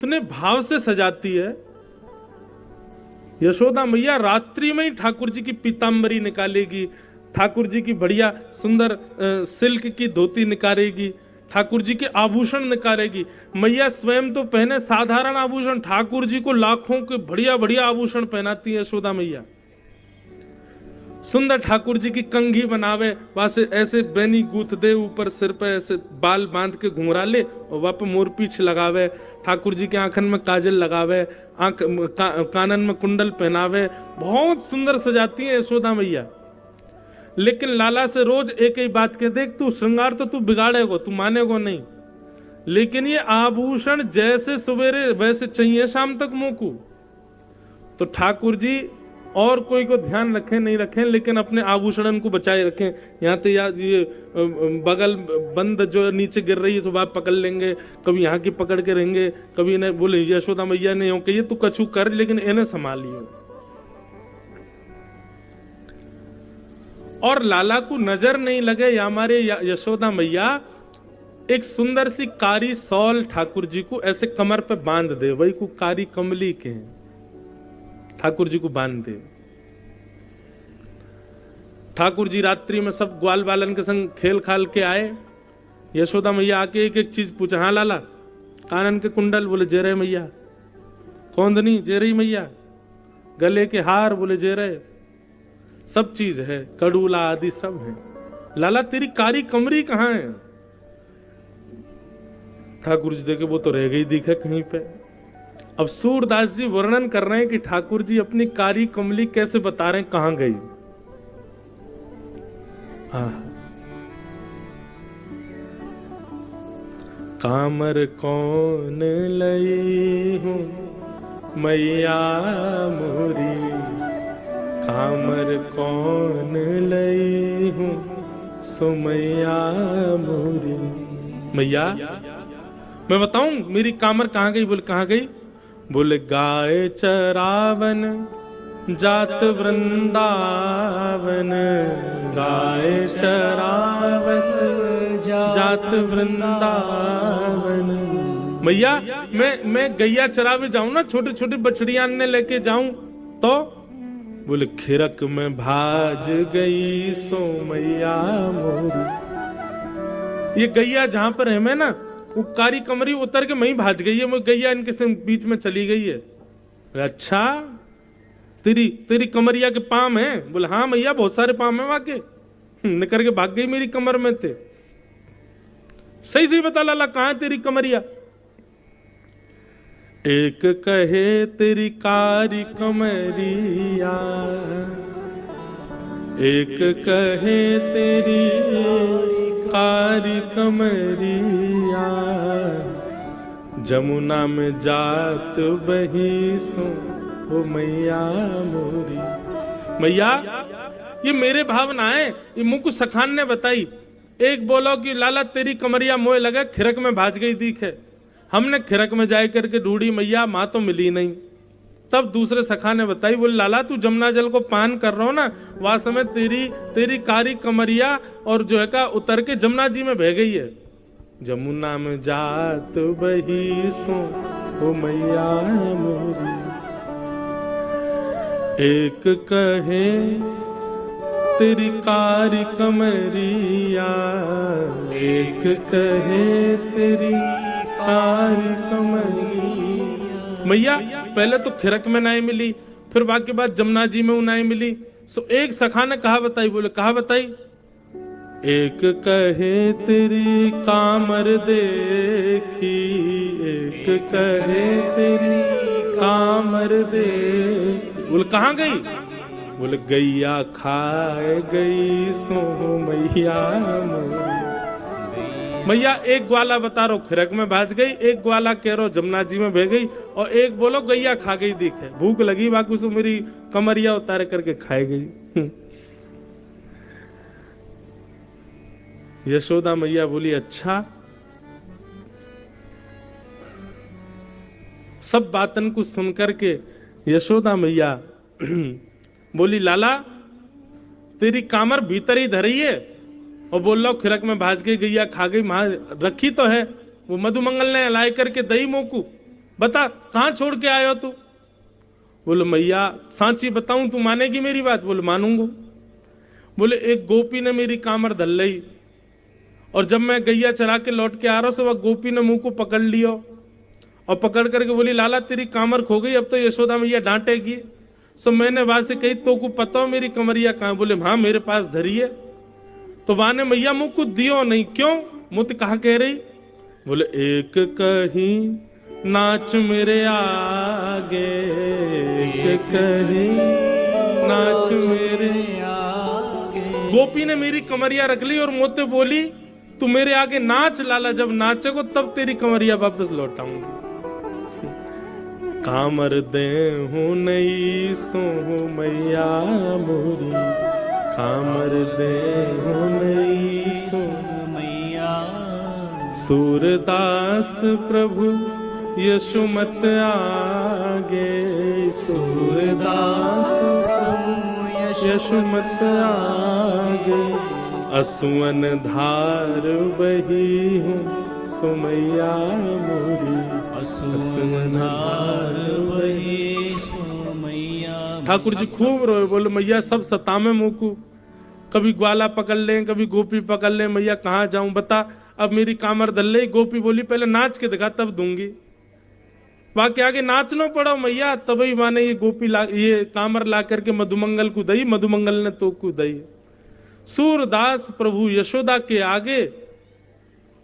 कितने भाव से सजाती है। यशोदा मैया रात्रि में ही ठाकुर जी की पीतांबरी निकालेगी, ठाकुर जी की बढ़िया सुंदर सिल्क की धोती निकालेगी, ठाकुर जी के आभूषण निकालेगी। मैया स्वयं तो पहने साधारण आभूषण, ठाकुर जी को लाखों के बढ़िया बढ़िया आभूषण पहनाती है यशोदा मैया। सुंदर ठाकुर जी की कंघी बनावे, वहां से ऐसे बैनी गूथ दे, ऊपर सिर पे ऐसे बाल बांध के घुंघरा ले और वहां पे मोर पीछ लगावे, ठाकुर जी के आंखन में काजल लगावे, कानन में कुंडल पहनावे, बहुत सुंदर सजाती है यशोदा मैया। लेकिन लाला से रोज एक ही बात के, देख तू श्रृंगार तो तू बिगाड़ेगो, तू मानेगो नहीं, लेकिन ये आभूषण जैसे सवेरे वैसे चाहिए शाम तक मोकू। तो ठाकुर जी और कोई को ध्यान रखें नहीं रखें, लेकिन अपने आभूषण को बचाए रखें। यहाँ तो याद ये बगल बंद जो नीचे गिर रही है तो बाप पकड़ लेंगे, कभी यहाँ की पकड़ के रहेंगे, कभी इन्हें बोले यशोदा मैया ने हो कहिए तू कछु कर, लेकिन इन्हें संभालियो। और लाला को नजर नहीं लगे या हमारे यशोदा मैया एक सुंदर सी कारी सॉल ठाकुर जी को ऐसे कमर पे बांध दे, वही को कारी कमली के ठाकुर जी को बांध दे। ठाकुर जी रात्रि में सब ग्वाल बालन के संग खेल खाल के आए। यशोदा मैया आके एक एक चीज पूछा, हाँ लाला कानन के कुंडल, बोले जे रहे मैया, कौंदनी जे रही मैया, गले के हार, बोले जे रहे, सब चीज है, कड़ूला आदि सब है। लाला तेरी कारी कमरी कहाँ है? ठाकुर जी देखे वो तो रह गई दिखे कहीं पे। अब सूरदास जी वर्णन कर रहे हैं कि ठाकुर जी अपनी कारी कमली कैसे बता रहे हैं कहां गई। कामर कौन लई हूं मैया मोरी, कामर कौन लई हूं सो मैया मोरी। मैया मैं बताऊं मेरी कामर कहां गई? बोले कहां गई? बोले गाय चरावन जात वृंदावन, गाय चरावन जात वृंदावन। मैया मैं गैया चरावे जाऊं ना, छोटे छोटे बछड़ियां ने लेके जाऊं तो? बोले खिरक में भाज गई सो मैया मोरी। ये गैया जहां पर है मैं ना, वो कारी कमरी उतर के वहीं भाज गई है, वो गैया इनके से बीच में चली गई है। अच्छा तेरी कमरिया के पाम है? बोले हाँ मैया बहुत सारे पाम है वाके, निकल के भाग गई मेरी कमर में थे। सही सही बता लाला कहां है तेरी कमरिया? एक कहे तेरी कारी कमरिया, एक कहे तेरी कारी कमरिया, जमुना में जात बही सो ओ मैया मोरी। मैया ये मेरे भावना है, ये मुझको सखान ने बताई। एक बोलो कि लाला तेरी कमरिया मोए लगे, खिरक में भाज गई दिखे। हमने खिरक में जाए करके ढूंढी मैया, माँ तो मिली नहीं। तब दूसरे सखा ने बताई, बोले लाला तू जमुना जल को पान कर रहा हो ना, वह समय तेरी कारी कमरिया और जो है का उतर के जमुना जी में बह गई है। जमुना में जात बही सो ओ मैया मोरी। एक कहे तेरी कारी कमरिया, एक कहे तेरी कारी कमरिया। मैया पहले तो खिरक में नाई मिली, फिर बाकी बात जमुना जी में नाई मिली। सो एक सखा ने कहा बताई, बोले कहा बताई? एक कहे तेरी कामर देखी, एक कहे तेरी कामर देखी। बोले कहाँ गई? बोले गैया खाए गई सो मैया मोरी। मैया एक ग्वाला बता रहा खिरक में भाज गई, एक ग्वाला कह रहा जमुना जी में बह गई, और एक बोलो गैया खा गई दिखे। भूख लगी बाकी सो मेरी कमरिया उतारे करके खाए गई। यशोदा मैया बोली अच्छा। सब बातन को सुनकर के यशोदा मैया बोली लाला तेरी कामर भीतर ही धरी है, और बोल लो खिरक में भाज गई, गैया खा गई, मां रखी तो है, वो मधुमंगल ने लाई करके दही मोकू। बता कहाँ छोड़ के आयो तू? बोले मैया सांची बताऊं, तू मानेगी मेरी बात? बोले मानूंगा। बोले एक गोपी ने मेरी कामर धल ली, और जब मैं गैया चरा के लौट के आ रहा हूं, वह गोपी ने मुंह को पकड़ लियो और पकड़ करके बोली लाला तेरी कामर खो गई, अब तो यशोदा मैया डांटेगी। सो मैंने वहां से कही तो को पता हो मेरी कमरिया कहाँ? बोले हाँ मेरे पास धरी है। तो वहां ने मैया मुंह को दियो नहीं, क्यों? मुझे कहा कह रही? बोले एक कहीं नाच मेरे आगे, एक कहीं नाच मेरे आगे। गोपी ने मेरी कमरिया रख ली और मोते बोली तू मेरे आगे नाच लाला, जब नाचेगो तब तेरी कमरिया वापस लौटाऊंगी। कामर दे हूं नहीं सो मैया मोरी, कामर दे हूं नहीं सो मैया। सूरदास प्रभु यशोमत आगे, सूरदास प्रभु यशोमत आगे। असुवन धार बही हूँ सुमैया मोरी, असुवन धार बही सुमैया। ठाकुर जी खूब रोए, बोले मैया सब सतामे मुकू, कभी ग्वाला पकड़ लें, कभी गोपी पकड़ लें, मैया कहाँ जाऊं बता। अब मेरी कामर धल ले। गोपी बोली पहले नाच के दिखा तब दूंगी। बाकी आगे नाचना पड़ा मैया, तभी माने ये गोपी ये कामर ला करके मधुमंगल को दई, मधुमंगल ने तो को दई। सूरदास प्रभु यशोदा के आगे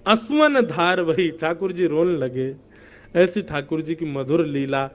असवन धार वही। ठाकुर जी रोने लगे। ऐसी ठाकुर जी की मधुर लीला।